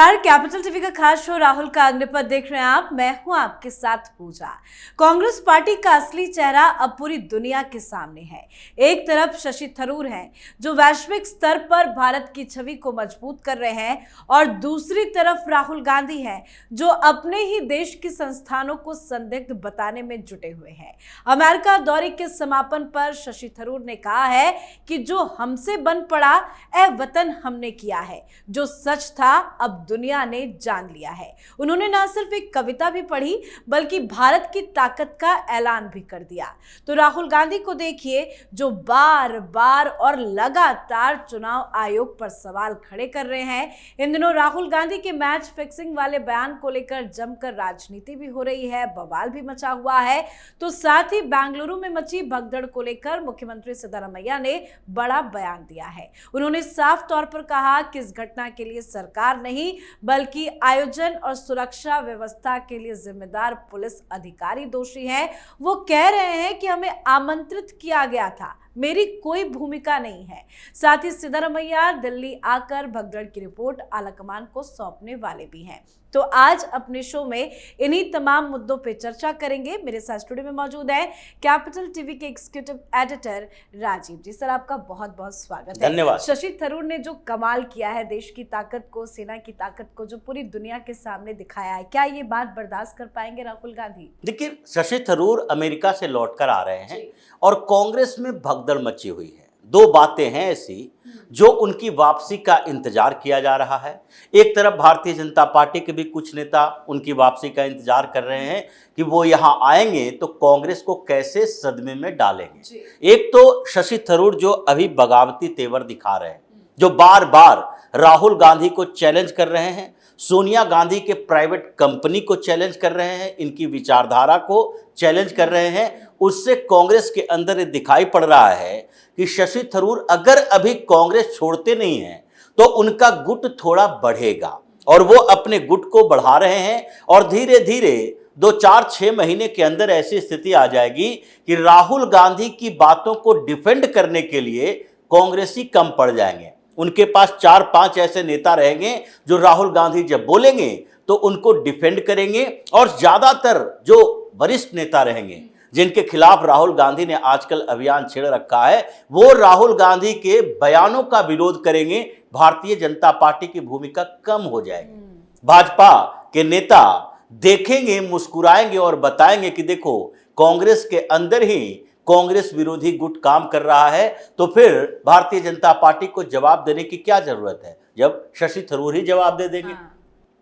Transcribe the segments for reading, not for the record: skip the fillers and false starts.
नमस्कार, capital TV का खास शो राहुल का अग्निपथ देख रहे हैं आप। मैं हूं आपके साथ पूजा। कांग्रेस पार्टी का असली चेहरा अब पूरी दुनिया के सामने है। एक तरफ शशि थरूर हैं जो वैश्विक स्तर पर भारत की छवि को मजबूत कर रहे हैं और दूसरी तरफ राहुल गांधी हैं जो अपने ही देश के संस्थानों को संदिग्ध बताने में जुटे हुए हैं। अमेरिका दौरे के समापन पर शशि थरूर ने कहा है कि जो हमसे बन पड़ा ए वतन हमने किया है, जो सच था अब दुनिया ने जान लिया है। उन्होंने न सिर्फ एक कविता भी पढ़ी बल्कि भारत की ताकत का ऐलान भी कर दिया। तो राहुल गांधी को देखिए जो बार बार और लगातार चुनाव आयोग पर सवाल खड़े कर रहे हैं। इन दिनों राहुल गांधी के मैच फिक्सिंग वाले बयान को लेकर जमकर राजनीति भी हो रही है, बवाल भी मचा हुआ है। तो साथ ही बेंगलुरु में मची भगदड़ को लेकर मुख्यमंत्री सिद्धरामैया ने बड़ा बयान दिया है। उन्होंने साफ तौर पर कहा कि इस घटना के लिए सरकार नहीं बल्कि आयोजन और सुरक्षा व्यवस्था के लिए जिम्मेदार पुलिस अधिकारी दोषी हैं। वो कह रहे हैं कि हमें आमंत्रित किया गया था, मेरी कोई भूमिका नहीं है। साथ ही सिद्धरामैया दिल्ली आकर भगदड़ की रिपोर्ट आलाकमान को सौंपने वाले भी हैं। तो आज अपने शो में इन्हीं तमाम मुद्दों पे चर्चा करेंगे। मेरे साथ स्टूडियो में मौजूद है कैपिटल टीवी के एग्जीक्यूटिव एडिटर राजीव जी। सर, आपका बहुत बहुत स्वागत है। धन्यवाद। शशि थरूर ने जो कमाल किया है, देश की ताकत को, सेना की ताकत को जो पूरी दुनिया के सामने दिखाया है, क्या ये बात बर्दाश्त कर पाएंगे राहुल गांधी? देखिए, शशि थरूर अमेरिका से लौटकर आ रहे हैं और कांग्रेस में भगदड़ मची हुई है। दो बातें हैं ऐसी जो उनकी वापसी का इंतजार किया जा रहा है। एक तरफ भारतीय जनता पार्टी के भी कुछ नेता उनकी वापसी का इंतजार कर रहे हैं कि वो यहाँ आएंगे तो कांग्रेस को कैसे सदमे में डालेंगे। एक तो शशि थरूर जो अभी बगावती तेवर दिखा रहे हैं, जो बार बार राहुल गांधी को चैलेंज कर रहे हैं, सोनिया गांधी के प्राइवेट कंपनी को चैलेंज कर रहे हैं, इनकी विचारधारा को चैलेंज कर रहे हैं। उससे कांग्रेस के अंदर ये दिखाई पड़ रहा है कि शशि थरूर अगर अभी कांग्रेस छोड़ते नहीं हैं तो उनका गुट थोड़ा बढ़ेगा और वो अपने गुट को बढ़ा रहे हैं और धीरे धीरे 2-4-6 महीने के अंदर ऐसी स्थिति आ जाएगी कि राहुल गांधी की बातों को डिफेंड करने के लिए कांग्रेसी कम पड़ जाएंगे। उनके पास 4-5 ऐसे नेता रहेंगे जो राहुल गांधी जब बोलेंगे तो उनको डिफेंड करेंगे और ज्यादातर जो वरिष्ठ नेता रहेंगे जिनके खिलाफ राहुल गांधी ने आजकल अभियान छेड़ रखा है, वो राहुल गांधी के बयानों का विरोध करेंगे। भारतीय जनता पार्टी की भूमिका कम हो जाएगी। भाजपा के नेता देखेंगे, मुस्कुराएंगे और बताएंगे कि देखो कांग्रेस के अंदर ही कांग्रेस विरोधी गुट काम कर रहा है, तो फिर भारतीय जनता पार्टी को जवाब देने की क्या जरूरत है जब शशि थरूर ही जवाब दे देंगे,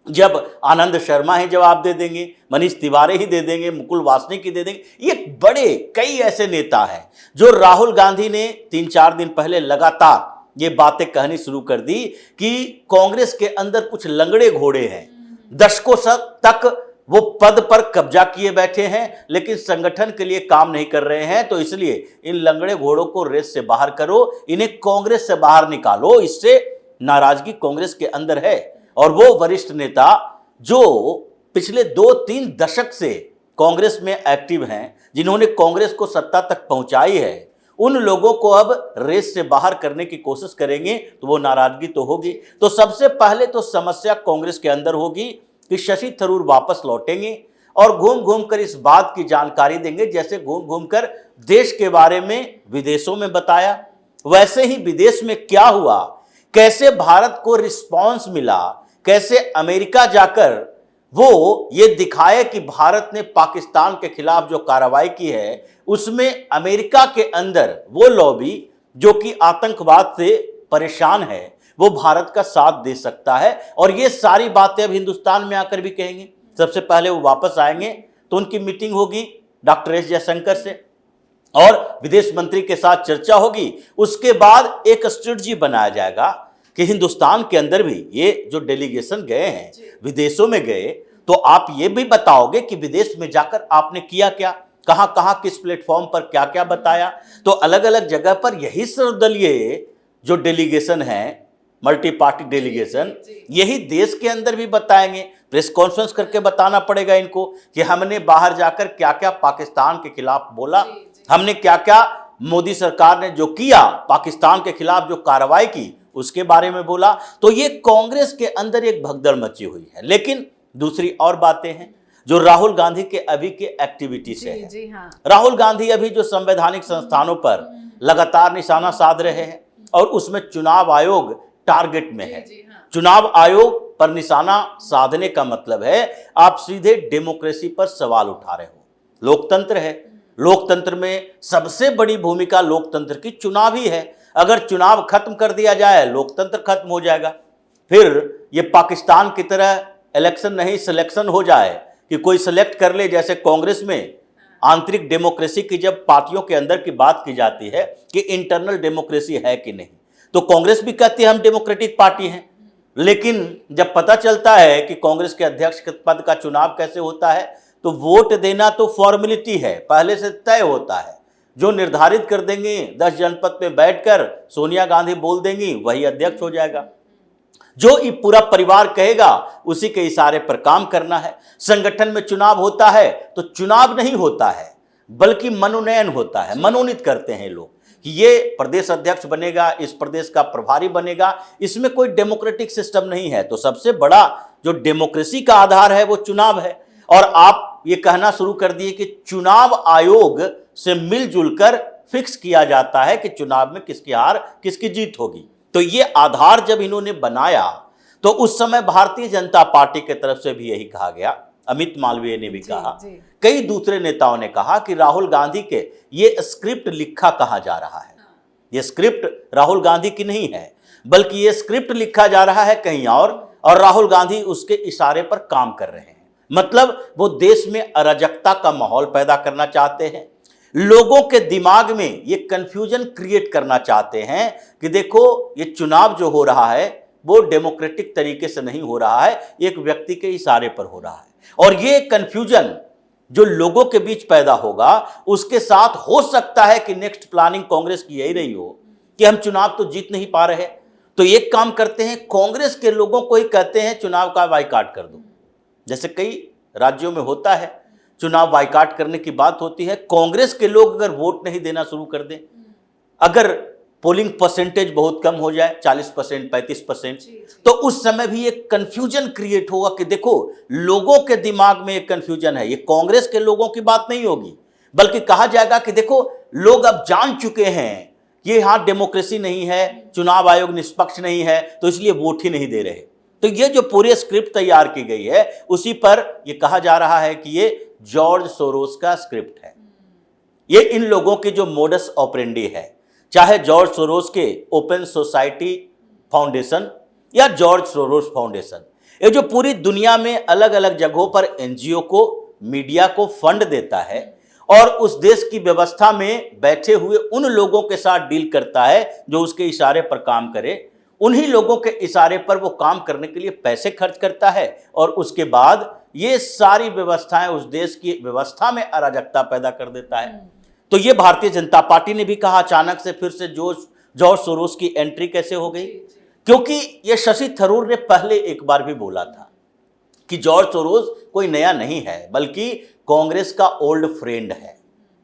जब आनंद शर्मा ही जवाब दे देंगे, मनीष तिवारी ही दे देंगे, मुकुल वासनिक ही दे देंगे। ये बड़े कई ऐसे नेता हैं जो राहुल गांधी ने 3-4 दिन पहले लगातार ये बातें कहनी शुरू कर दी कि कांग्रेस के अंदर कुछ लंगड़े घोड़े हैं, दशकों तक वो पद पर कब्जा किए बैठे हैं लेकिन संगठन के लिए काम नहीं कर रहे हैं, तो इसलिए इन लंगड़े घोड़ों को रेस से बाहर करो, इन्हें कांग्रेस से बाहर निकालो। इससे नाराजगी कांग्रेस के अंदर है और वो वरिष्ठ नेता जो पिछले 2-3 दशक से कांग्रेस में एक्टिव हैं, जिन्होंने कांग्रेस को सत्ता तक पहुंचाई है, उन लोगों को अब रेस से बाहर करने की कोशिश करेंगे तो वो नाराजगी तो होगी। तो सबसे पहले तो समस्या कांग्रेस के अंदर होगी कि शशि थरूर वापस लौटेंगे और घूम घूम कर इस बात की जानकारी देंगे जैसे घूम घूम कर देश के बारे में विदेशों में बताया, वैसे ही विदेश में क्या हुआ, कैसे भारत को रिस्पॉन्स मिला, कैसे अमेरिका जाकर वो ये दिखाए कि भारत ने पाकिस्तान के खिलाफ जो कार्रवाई की है उसमें अमेरिका के अंदर वो लॉबी जो कि आतंकवाद से परेशान है वो भारत का साथ दे सकता है। और ये सारी बातें अब हिंदुस्तान में आकर भी कहेंगे। सबसे पहले वो वापस आएंगे तो उनकी मीटिंग होगी डॉक्टर एस जयशंकर से और विदेश मंत्री के साथ चर्चा होगी। उसके बाद एक स्ट्रेटजी बनाया जाएगा कि हिंदुस्तान के अंदर भी ये जो डेलीगेशन गए हैं, विदेशों में गए, तो आप ये भी बताओगे कि विदेश में जाकर आपने किया क्या, कहां कहां किस प्लेटफॉर्म पर क्या क्या बताया। तो अलग अलग जगह पर यही सर्वदलीय जो डेलीगेशन है, मल्टी पार्टी डेलीगेशन, यही देश के अंदर भी बताएंगे। प्रेस कॉन्फ्रेंस करके बताना पड़ेगा इनको कि हमने बाहर जाकर क्या क्या पाकिस्तान के खिलाफ बोला, हमने क्या क्या मोदी सरकार ने जो किया, पाकिस्तान के खिलाफ जो कार्रवाई की उसके बारे में बोला। तो ये कांग्रेस के अंदर एक भगदड़ मची हुई है। लेकिन दूसरी और बातें हैं जो राहुल गांधी के अभी के एक्टिविटी से है। जी हाँ। राहुल गांधी अभी जो संवैधानिक संस्थानों पर लगातार निशाना साध रहे हैं और उसमें चुनाव आयोग टारगेट में है। चुनाव आयोग पर निशाना साधने का मतलब है आप सीधे डेमोक्रेसी पर सवाल उठा रहे हो। लोकतंत्र है, लोकतंत्र में सबसे बड़ी भूमिका लोकतंत्र की चुनाव ही है। अगर चुनाव खत्म कर दिया जाए लोकतंत्र खत्म हो जाएगा। फिर ये पाकिस्तान की तरह इलेक्शन नहीं सिलेक्शन हो जाए कि कोई सिलेक्ट कर ले, जैसे कांग्रेस में आंतरिक डेमोक्रेसी की जब पार्टियों के अंदर की बात की जाती है कि इंटरनल डेमोक्रेसी है कि नहीं, तो कांग्रेस भी कहती है हम डेमोक्रेटिक पार्टी हैं। लेकिन जब पता चलता है कि कांग्रेस के अध्यक्ष के पद का चुनाव कैसे होता है तो वोट देना तो फॉर्मेलिटी है, पहले से तय होता है। जो निर्धारित कर देंगे 10 जनपद पे बैठकर सोनिया गांधी बोल देंगी वही अध्यक्ष हो जाएगा। जो ये पूरा परिवार कहेगा उसी के इशारे पर काम करना है। संगठन में चुनाव होता है तो चुनाव नहीं होता है बल्कि मनोनयन होता है। मनोनीत करते हैं लोग कि ये प्रदेश अध्यक्ष बनेगा, इस प्रदेश का प्रभारी बनेगा। इसमें कोई डेमोक्रेटिक सिस्टम नहीं है। तो सबसे बड़ा जो डेमोक्रेसी का आधार है वो चुनाव है। और आप ये कहना शुरू कर दिए कि चुनाव आयोग से मिलजुल कर फिक्स किया जाता है कि चुनाव में किसकी हार किसकी जीत होगी। तो ये आधार जब इन्होंने बनाया तो उस समय भारतीय जनता पार्टी की तरफ से भी यही कहा गया। अमित मालवीय ने भी कहा, कई दूसरे नेताओं ने कहा कि राहुल गांधी के ये स्क्रिप्ट लिखा कहाँ जा रहा है। ये स्क्रिप्ट राहुल गांधी की नहीं है बल्कि ये स्क्रिप्ट लिखा जा रहा है कहीं और राहुल गांधी उसके इशारे पर काम कर रहे हैं। मतलब वो देश में अराजकता का माहौल पैदा करना चाहते हैं। लोगों के दिमाग में ये कंफ्यूजन क्रिएट करना चाहते हैं कि देखो ये चुनाव जो हो रहा है वो डेमोक्रेटिक तरीके से नहीं हो रहा है, एक व्यक्ति के इशारे पर हो रहा है। और ये कंफ्यूजन जो लोगों के बीच पैदा होगा उसके साथ हो सकता है कि नेक्स्ट प्लानिंग कांग्रेस की यही रही हो कि हम चुनाव तो जीत नहीं पा रहे, तो एक काम करते हैं कांग्रेस के लोगों को ही कहते हैं चुनाव का बायकॉट कर दो। जैसे कई राज्यों में होता है चुनाव बायकॉट करने की बात होती है। कांग्रेस के लोग अगर वोट नहीं देना शुरू कर दें, अगर पोलिंग परसेंटेज बहुत कम हो जाए 40% 35%, तो उस समय भी एक कंफ्यूजन क्रिएट होगा कि देखो लोगों के दिमाग में एक कंफ्यूजन है। ये कांग्रेस के लोगों की बात नहीं होगी बल्कि कहा जाएगा कि देखो लोग अब जान चुके हैं कि यहाँ डेमोक्रेसी नहीं है, चुनाव आयोग निष्पक्ष नहीं है, तो इसलिए वोट ही नहीं दे रहे। तो ये जो पूरी स्क्रिप्ट तैयार की गई है उसी पर ये कहा जा रहा है कि ये जॉर्ज सोरोस का स्क्रिप्ट है। ये इन लोगों की जो मोडस ऑपरेंडी है, चाहे जॉर्ज सोरोस के ओपन सोसाइटी फाउंडेशन या जॉर्ज सोरोस फाउंडेशन, ये जो पूरी दुनिया में अलग अलग जगहों पर एनजीओ को मीडिया को फंड देता है और उस देश की व्यवस्था में बैठे हुए उन लोगों के साथ डील करता है जो उसके इशारे पर काम करे, उन्हीं लोगों के इशारे पर वो काम करने के लिए पैसे खर्च करता है और उसके बाद ये सारी व्यवस्थाएं उस देश की व्यवस्था में अराजकता पैदा कर देता है। तो ये भारतीय जनता पार्टी ने भी कहा अचानक से फिर से जॉर्ज सोरोस की एंट्री कैसे हो गई, क्योंकि ये शशि थरूर ने पहले एक बार भी बोला था कि जॉर्ज सोरोस कोई नया नहीं है बल्कि कांग्रेस का ओल्ड फ्रेंड है।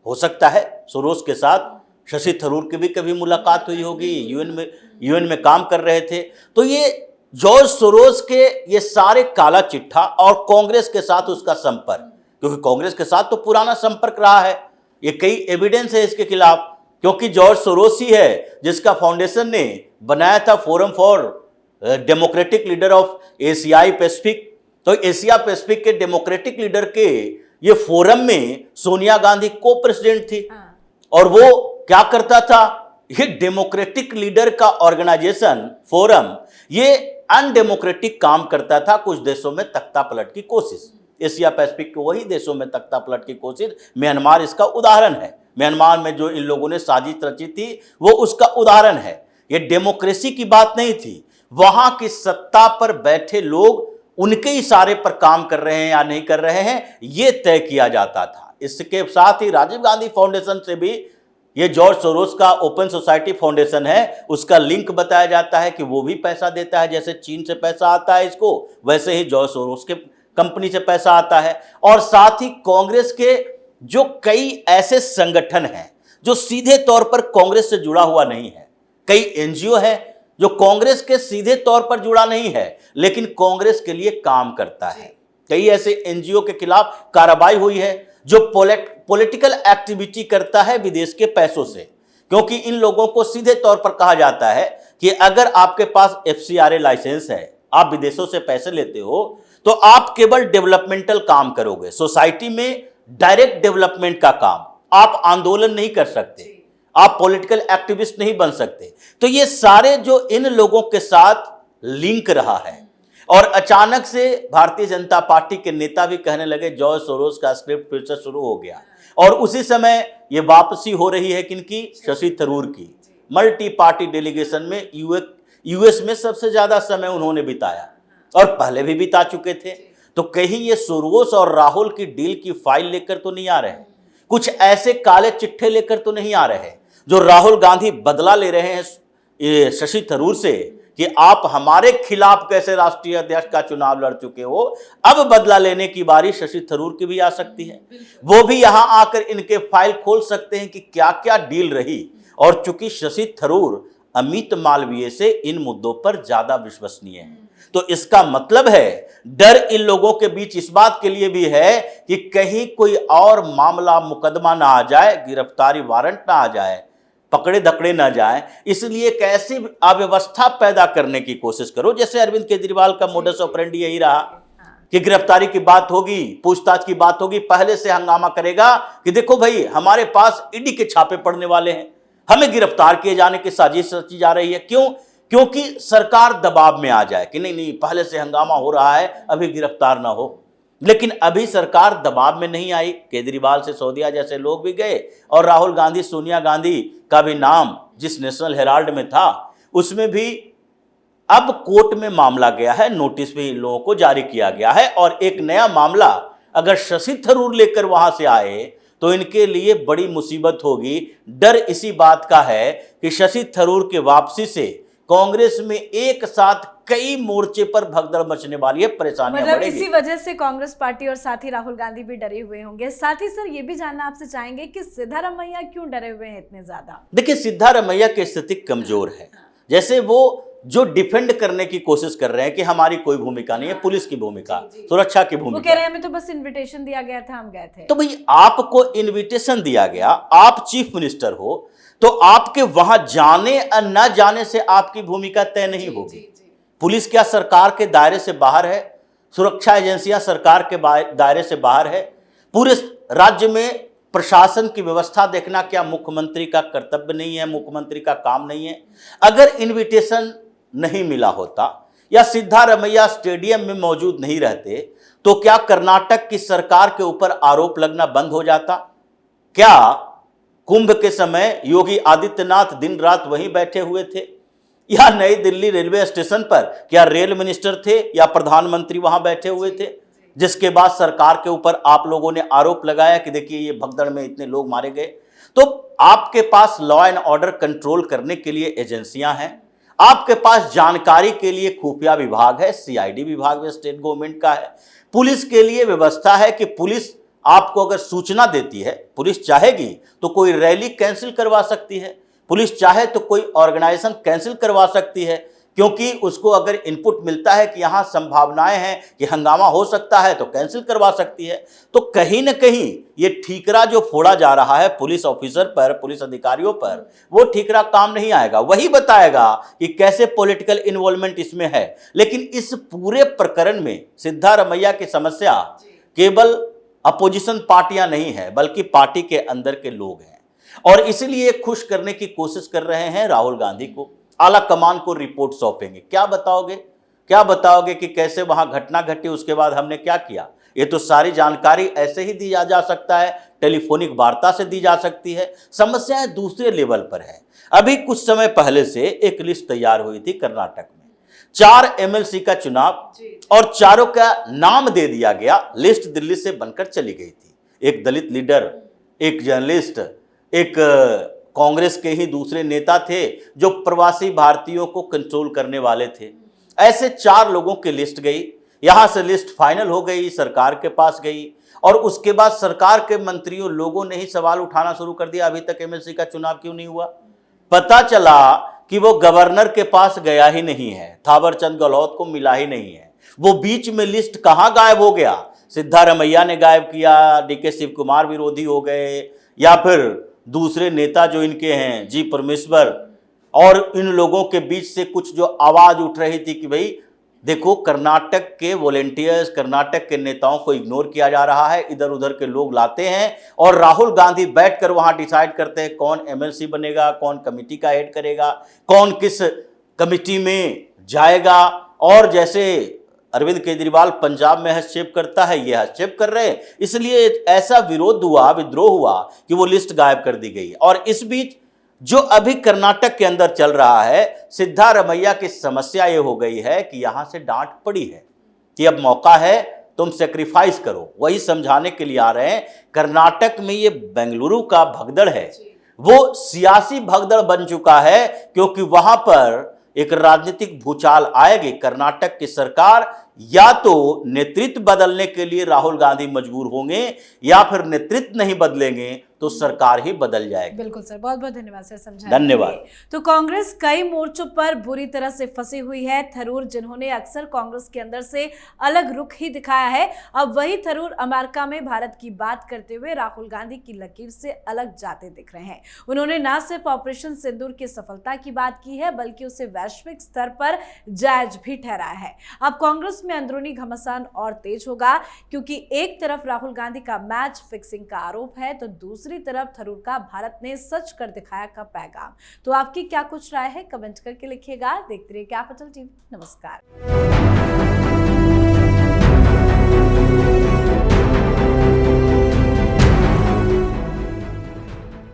हो सकता है सोरोस के साथ शशि थरूर की भी कभी मुलाकात हुई होगी, यूएन में काम कर रहे थे। तो ये जॉर्ज सोरोस के ये सारे काला चिट्ठा और कांग्रेस के साथ उसका संपर्क, क्योंकि कांग्रेस के साथ तो पुराना संपर्क रहा है, ये कई एविडेंस है इसके खिलाफ, क्योंकि जॉर्ज सोरोस ही है जिसका फाउंडेशन ने बनाया था forum for democratic leader of एशियाई पैसिफिक। तो एशिया पैसिफिक के डेमोक्रेटिक लीडर के ये फोरम में सोनिया गांधी को प्रेसिडेंट थी और वो क्या करता था, ये डेमोक्रेटिक लीडर का ऑर्गेनाइजेशन फोरम ये अनडेमोक्रेटिक काम करता था, कुछ देशों में तख्ता पलट की कोशिश, एशिया पैसिफिक के वही देशों में तख्ता पलट की कोशिश, म्यांमार इसका उदाहरण है। म्यांमार में जो इन लोगों ने साजिश रची थी वो उसका उदाहरण है। ये डेमोक्रेसी की बात नहीं थी, वहां की सत्ता पर बैठे लोग उनके इशारे पर काम कर रहे हैं या नहीं कर रहे हैं ये तय किया जाता था। इसके साथ ही राजीव गांधी फाउंडेशन से भी, ये जॉर्ज सोरोस का ओपन सोसाइटी फाउंडेशन है, उसका लिंक बताया जाता है कि वो भी पैसा देता है। जैसे चीन से पैसा आता है इसको, वैसे ही जॉर्ज सोरोस के कंपनी से पैसा आता है। और साथ ही कांग्रेस के जो कई ऐसे संगठन हैं जो सीधे तौर पर कांग्रेस से जुड़ा हुआ नहीं है, कई एनजीओ है जो कांग्रेस के सीधे तौर पर जुड़ा नहीं है लेकिन कांग्रेस के लिए काम करता है। कई ऐसे एनजीओ के खिलाफ कार्रवाई हुई है जो पॉलिटिकल एक्टिविटी करता है विदेश के पैसों से, क्योंकि इन लोगों को सीधे तौर पर कहा जाता है कि अगर आपके पास FCRA लाइसेंस है, आप विदेशों से पैसे लेते हो, तो आप केवल डेवलपमेंटल काम करोगे, सोसाइटी में डायरेक्ट डेवलपमेंट का काम, आप आंदोलन नहीं कर सकते, आप पॉलिटिकल एक्टिविस्ट नहीं बन सकते। तो ये सारे जो इन लोगों के साथ लिंक रहा है, और अचानक से भारतीय जनता पार्टी के नेता भी कहने लगे जॉर्ज सोरोस का स्क्रिप्ट फिर से शुरू हो गया, और उसी समय ये वापसी हो रही है किनकी? शशि थरूर की। मल्टी पार्टी डेलीगेशन में यूएस में सबसे ज्यादा समय उन्होंने बिताया और पहले भी बिता चुके थे। तो कहीं ये सोरोस और राहुल की डील की फाइल लेकर तो नहीं आ रहे, कुछ ऐसे काले चिट्ठे लेकर तो नहीं आ रहे जो राहुल गांधी बदला ले रहे हैं शशि थरूर से कि आप हमारे खिलाफ कैसे राष्ट्रीय अध्यक्ष का चुनाव लड़ चुके हो, अब बदला लेने की बारी शशि थरूर की भी आ सकती है। वो भी यहां आकर इनके फाइल खोल सकते हैं कि क्या क्या डील रही। और चूंकि शशि थरूर अमित मालवीय से इन मुद्दों पर ज्यादा विश्वसनीय है, तो इसका मतलब है डर इन लोगों के बीच इस बात के लिए भी है कि कहीं कोई और मामला मुकदमा ना आ जाए, गिरफ्तारी वारंट ना आ जाए, पकड़े धकड़े ना जाए, इसलिए एक ऐसी अव्यवस्था पैदा करने की कोशिश करो। जैसे अरविंद केजरीवाल का मोडस ऑपरेंडी यही रहा कि गिरफ्तारी की बात होगी, पूछताछ की बात होगी, पहले से हंगामा करेगा कि देखो भाई हमारे पास ईडी के छापे पड़ने वाले हैं, हमें गिरफ्तार किए जाने की साजिश रची जा रही है। क्यों? क्योंकि सरकार दबाव में आ जाए कि नहीं नहीं पहले से हंगामा हो रहा है, अभी गिरफ्तार ना हो। लेकिन अभी सरकार दबाव में नहीं आई, केजरीवाल से सौदिया जैसे लोग भी गए, और राहुल गांधी, सोनिया गांधी का भी नाम जिस नेशनल हेराल्ड में था उसमें भी अब कोर्ट में मामला गया है, नोटिस भी इन लोगों को जारी किया गया है। और एक नया मामला अगर शशि थरूर लेकर वहां से आए तो इनके लिए बड़ी मुसीबत होगी। डर इसी बात का है कि शशि थरूर के वापसी से कांग्रेस में एक साथ कई मोर्चे पर भगदड़ मचने वाली है, परेशानियां मतलब बढ़ेगी। इसी वजह से कांग्रेस पार्टी और साथ ही राहुल गांधी भी डरे हुए होंगे। साथ ही सर ये भी जानना आपसे चाहेंगे कि सिद्धारमैया क्यों डरे हुए हैं इतने ज्यादा? देखिए, सिद्धारमैया की स्थिति कमजोर है, जैसे वो जो डिफेंड करने की कोशिश कर रहे हैं कि हमारी कोई भूमिका नहीं है, पुलिस की भूमिका, सुरक्षा की भूमिका। वो कह रहे हैं हमें तो बस इनविटेशन दिया गया था, हम गए थे। तो भाई आपको इनविटेशन दिया गया, आप चीफ मिनिस्टर हो, तो आपके वहां जाने और न जाने से आपकी भूमिका तय नहीं होगी। पुलिस क्या सरकार के दायरे से बाहर है? सुरक्षा एजेंसियां सरकार के दायरे से बाहर है? पूरे राज्य में प्रशासन की व्यवस्था देखना क्या मुख्यमंत्री का कर्तव्य नहीं है, मुख्यमंत्री का काम नहीं है? अगर इनविटेशन नहीं मिला होता या सिद्धारमैया स्टेडियम में मौजूद नहीं रहते तो क्या कर्नाटक की सरकार के ऊपर आरोप लगना बंद हो जाता? क्या कुंभ के समय योगी आदित्यनाथ दिन रात वहीं बैठे हुए थे? या नई दिल्ली रेलवे स्टेशन पर क्या रेल मिनिस्टर थे या प्रधानमंत्री वहां बैठे हुए थे? जिसके बाद सरकार के ऊपर आप लोगों ने आरोप लगाया कि देखिए ये भगदड़ में इतने लोग मारे गए। तो आपके पास लॉ एंड ऑर्डर कंट्रोल करने के लिए एजेंसियां हैं, आपके पास जानकारी के लिए खुफिया विभाग है, CID विभाग भी स्टेट गवर्नमेंट का है, पुलिस के लिए व्यवस्था है कि पुलिस आपको अगर सूचना देती है, पुलिस चाहेगी तो कोई रैली कैंसिल करवा सकती है, पुलिस चाहे तो कोई ऑर्गेनाइजेशन कैंसिल करवा सकती है, क्योंकि उसको अगर इनपुट मिलता है कि यहाँ संभावनाएं हैं कि हंगामा हो सकता है तो कैंसिल करवा सकती है। तो कहीं ना कहीं ये ठीकरा जो फोड़ा जा रहा है पुलिस ऑफिसर पर, पुलिस अधिकारियों पर, वो ठीकरा काम नहीं आएगा। वही बताएगा कि कैसे पॉलिटिकल इन्वॉल्वमेंट इसमें है। लेकिन इस पूरे प्रकरण में सिद्धारमैया की समस्या केवल अपोजिशन पार्टियां नहीं है, बल्कि पार्टी के अंदर के लोग हैं, और इसलिए खुश करने की कोशिश कर रहे हैं राहुल गांधी को। आला कमान को रिपोर्ट सौंपेंगे। क्या बताओगे कि कैसे वहां घटना घटी, उसके बाद हमने क्या किया? ये तो सारी जानकारी ऐसे ही दी जा सकता है, टेलीफोनिक वार्ता से दी जा सकती है। समस्याएं दूसरे लेवल पर है। अभी कुछ समय पहले से एक लिस्ट तैयार हुई थी कर्नाटक में, 4 MLC का चुनाव, और चारों का नाम दे दिया गया। लिस्ट दिल्ली से बनकर चली गई थी। एक दलित लीडर, एक जर्नलिस्ट, एक कांग्रेस के ही दूसरे नेता थे जो प्रवासी भारतीयों को कंट्रोल करने वाले थे। ऐसे 4 लोगों की लिस्ट गई। यहां से लिस्ट फाइनल हो गई, सरकार के पास गई, और उसके बाद सरकार के मंत्रियों लोगों ने ही सवाल उठाना शुरू कर दिया, अभी तक MLC का चुनाव क्यों नहीं हुआ? पता चला कि वो गवर्नर के पास गया ही नहीं है, थावरचंद गहलोत को मिला ही नहीं है। वो बीच में लिस्ट कहाँ गायब हो गया? सिद्धारमैया ने गायब किया, डीके शिव कुमार विरोधी हो गए, या फिर दूसरे नेता जो इनके हैं जी परमेश्वर, और इन लोगों के बीच से कुछ जो आवाज उठ रही थी कि भाई देखो कर्नाटक के वॉलेंटियर्स, कर्नाटक के नेताओं को इग्नोर किया जा रहा है, इधर उधर के लोग लाते हैं और राहुल गांधी बैठकर वहां डिसाइड करते हैं कौन एमएलसी बनेगा, कौन कमेटी का हेड करेगा, कौन किस कमेटी में जाएगा। और जैसे अरविंद केजरीवाल पंजाब में हस्तक्षेप करता है, ये हस्तक्षेप कर रहे हैं, इसलिए ऐसा विरोध हुआ, विद्रोह हुआ कि वो लिस्ट गायब कर दी गई। और इस बीच जो अभी कर्नाटक के अंदर चल रहा है, सिद्धारमैया की समस्या ये हो गई है कि यहां से डांट पड़ी है कि अब मौका है, तुम सेक्रीफाइस करो। वही समझाने के लिए आ रहे हैं। कर्नाटक में ये बेंगलुरु का भगदड़ है, वो सियासी भगदड़ बन चुका है, क्योंकि वहां पर एक राजनीतिक भूचाल आएगी। कर्नाटक की सरकार या तो नेतृत्व बदलने के लिए राहुल गांधी मजबूर होंगे, या फिर नेतृत्व नहीं बदलेंगे तो सरकार ही बदल जाएगी। बिल्कुल सर, बहुत बहुत धन्यवाद सर समझाने धन्यवाद। के लिए। तो कांग्रेस कई मोर्चों पर बुरी तरह से फंसी हुई है। थरूर जिन्होंने अक्सर कांग्रेस के अंदर से अलग रुख ही दिखाया है, अब वही थरूर अमेरिका में भारत की बात करते हुए राहुल गांधी की लकीर से अलग जाते दिख रहे हैं। उन्होंने न सिर्फ ऑपरेशन सिंदूर की सफलता की बात की है, बल्कि उसे वैश्विक स्तर पर जायज भी ठहराया है। अब कांग्रेस में अंदरूनी घमासान और तेज होगा, क्योंकि एक तरफ राहुल गांधी का मैच फिक्सिंग का आरोप है, तो दूसरी तरफ थरूर का भारत ने सच कर दिखाया का पैगाम। तो आपकी क्या कुछ राय है, कमेंट करके लिखिएगा। देखते रहिए कैपिटल टीवी। नमस्कार।